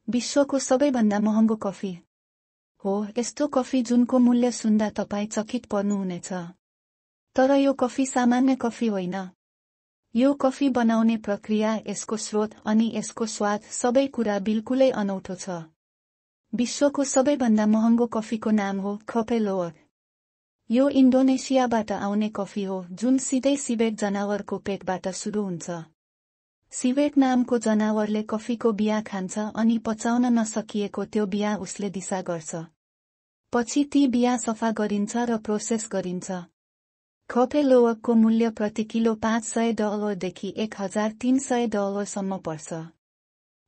विश्वको सबैभन्दा महँगो कफी हो यस्तो कफी जुनको मूल्य सुन्दा तपाईँ चकित पर्नुहुनेछ। तर यो कफी सामान्य कफी होइन। यो कफी बनाउने प्रक्रिया, यसको स्रोत अनि यसको स्वाद सबै कुरा बिल्कुलै अनौठो छ। विश्वको सबैभन्दा महँगो कफीको नाम हो कोपी लुवाक। यो इन्डोनेसियाबाट आउने कफी हो जुन सिधै सिभेट जनावरको पेटबाट सुरु हुन्छ। सिभेट नामको जनावरले कफीको बिया खान्छ अनि पचाउन नसकिएको त्यो बिया उसले दिशा गर्छ। पछि ती बिया सफा गरिन्छ र प्रोसेस गरिन्छ। कोपी लुवाकको मूल्य प्रति किलो $500 देखि $1300 सम्म पर्छ।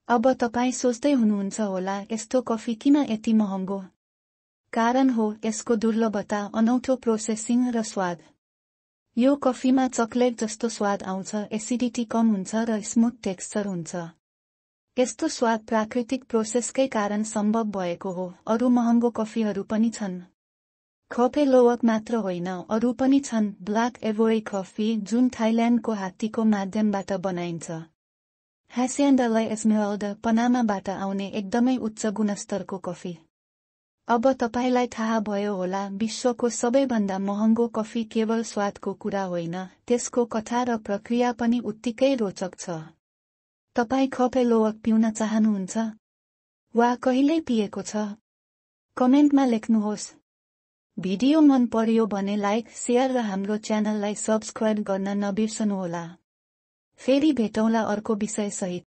अब तपाईँ सोच्दै हुनुहुन्छ होला यस्तो कफी किन यति महँगो? कारण हो यसको दुर्लभता, अनौठो प्रोसेसिङ र स्वाद। यो कफीमा चकलेट जस्तो स्वाद आउँछ, एसिडिटी कम हुन्छ र स्मुथ टेक्सचर हुन्छ। यस्तो स्वाद प्राकृतिक प्रोसेसकै कारण सम्भव भएको हो। अरू महँगो कफीहरू पनि छन्। कोपी लुवाक मात्र होइन, अरू पनि छन्। ब्ल्याक एभोरी कफी जुन थाइल्यान्डको हात्तीको माध्यमबाट बनाइन्छ। हासियान्डा एस्मेराल्डा पनामाबाट आउने एकदमै उच्च गुणस्तरको कफी। अब तपाईलाई थाहा भयो होला विश्वको सबैभन्दा महँगो कफी केवल स्वादको कुरा होइन, त्यसको कथा र प्रक्रिया पनि उत्तिकै रोचक छ। तपाईँ कोपी लुवाक पिउन चाहनुहुन्छ? वा कहिल्यै पिएको छ? कमेन्टमा लेख्नुहोस्। भिडियो मन पर्यो भने लाइक, शेयर र हाम्रो च्यानललाई सब्स्क्राइब गर्न नबिर्सनुहोला। फेरि भेटौँला अर्को विषय सहित।